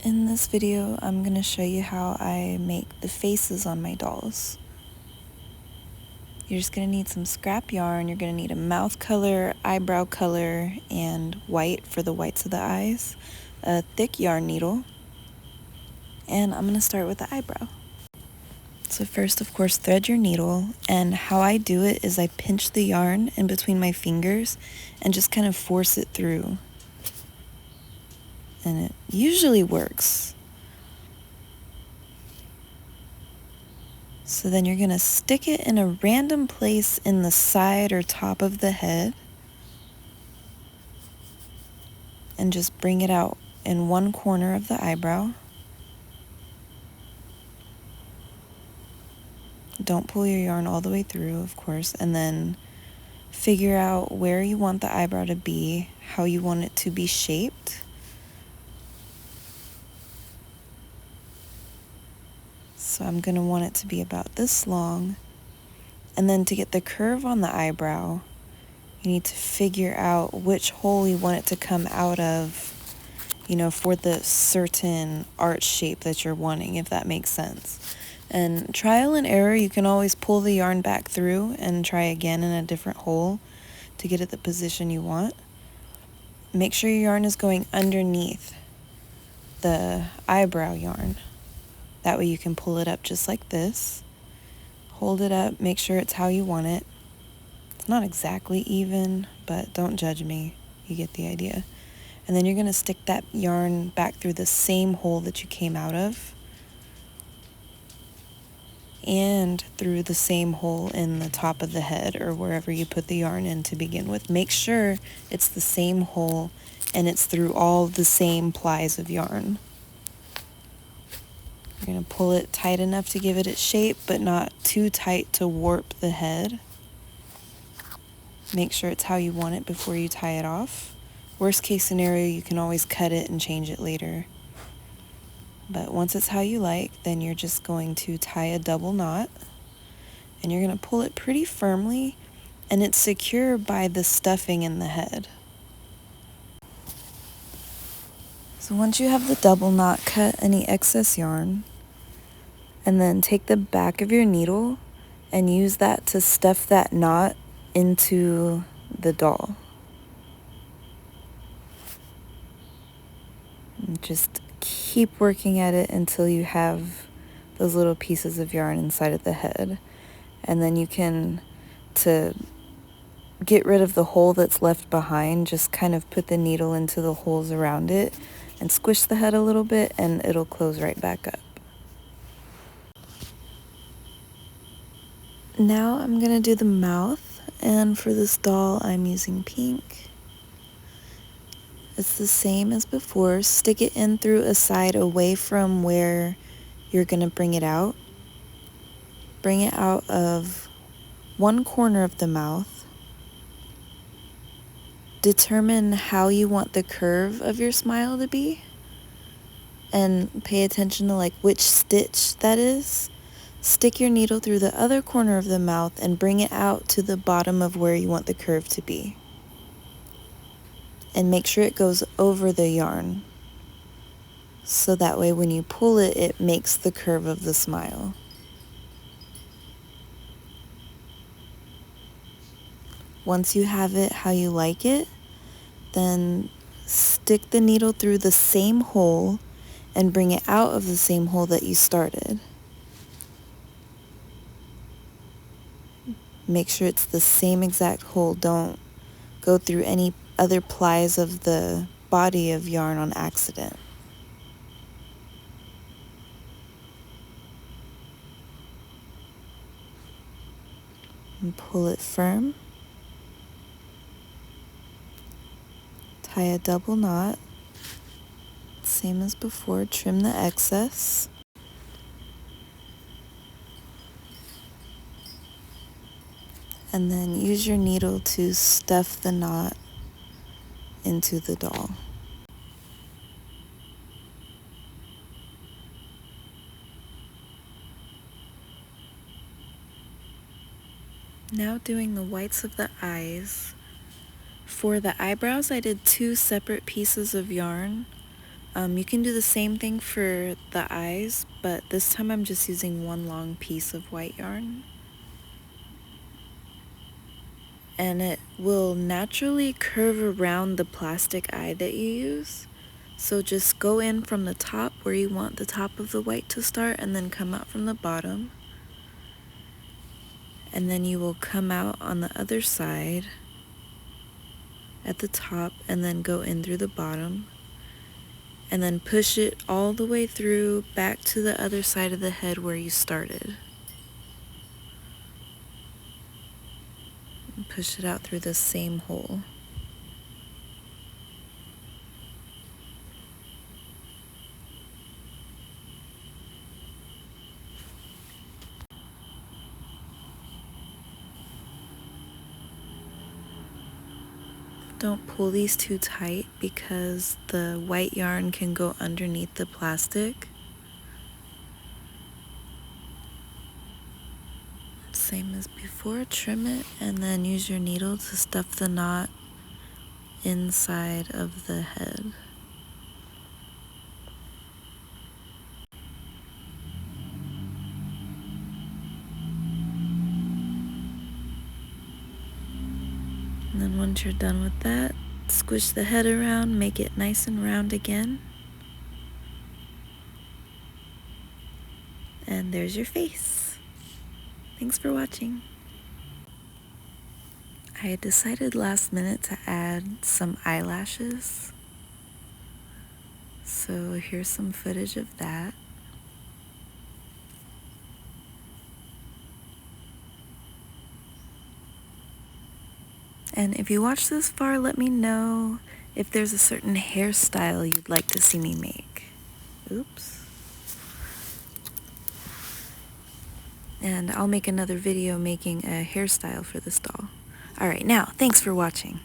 In this video, I'm going to show you how I make the faces on my dolls. You're just going to need some scrap yarn, you're going to need a mouth color, eyebrow color, and white for the whites of the eyes, a thick yarn needle, and I'm going to start with the eyebrow. So first, of course, thread your needle, and how I do it is I pinch the yarn in between my fingers and just kind of force it through. And it usually works. So then you're going to stick it in a random place in the side or top of the head and just bring it out in one corner of the eyebrow. Don't pull your yarn all the way through, of course, and then figure out where you want the eyebrow to be, how you want it to be shaped. So I'm going to want it to be about this long. And then to get the curve on the eyebrow, you need to figure out which hole you want it to come out of, for the certain arch shape that you're wanting, if that makes sense. And trial and error, you can always pull the yarn back through and try again in a different hole to get it the position you want. Make sure your yarn is going underneath the eyebrow yarn. That way you can pull it up just like this. Hold it up, make sure it's how you want it. It's not exactly even, but don't judge me. You get the idea. And then you're going to stick that yarn back through the same hole that you came out of and through the same hole in the top of the head or wherever you put the yarn in to begin with. Make sure it's the same hole and it's through all the same plies of yarn. You're going to pull it tight enough to give it its shape, but not too tight to warp the head. Make sure it's how you want it before you tie it off. Worst case scenario, you can always cut it and change it later. But once it's how you like, then you're just going to tie a double knot. And you're going to pull it pretty firmly, and it's secure by the stuffing in the head. So once you have the double knot, cut any excess yarn. And then take the back of your needle and use that to stuff that knot into the doll. And just keep working at it until you have those little pieces of yarn inside of the head. And then you can, to get rid of the hole that's left behind, just kind of put the needle into the holes around it and squish the head a little bit and it'll close right back up. Now I'm going to do the mouth, and for this doll I'm using pink. It's the same as before. Stick it in through a side away from where you're going to bring it out. Bring it out of one corner of the mouth. Determine how you want the curve of your smile to be, and pay attention to which stitch that is. Stick your needle through the other corner of the mouth and bring it out to the bottom of where you want the curve to be. And make sure it goes over the yarn, so that way when you pull it, it makes the curve of the smile. Once you have it how you like it, then stick the needle through the same hole and bring it out of the same hole that you started. Make sure it's the same exact hole. Don't go through any other plies of the body of yarn on accident. And pull it firm. Tie a double knot. Same as before, trim the excess. And then use your needle to stuff the knot into the doll. Now doing the whites of the eyes. For the eyebrows, I did 2 separate pieces of yarn. You can do the same thing for the eyes, but this time I'm just using one long piece of white yarn. And it will naturally curve around the plastic eye that you use. So just go in from the top where you want the top of the white to start, and then come out from the bottom. And then you will come out on the other side at the top and then go in through the bottom. And then push it all the way through back to the other side of the head where you started. And push it out through the same hole. Don't pull these too tight because the white yarn can go underneath the plastic. Same as before, trim it and then use your needle to stuff the knot inside of the head. And then once you're done with that, squish the head around, make it nice and round again. And there's your face. Thanks for watching. I had decided last minute to add some eyelashes. So here's some footage of that. And if you watched this far, let me know if there's a certain hairstyle you'd like to see me make. Oops. And I'll make another video making a hairstyle for this doll. Alright, now, thanks for watching.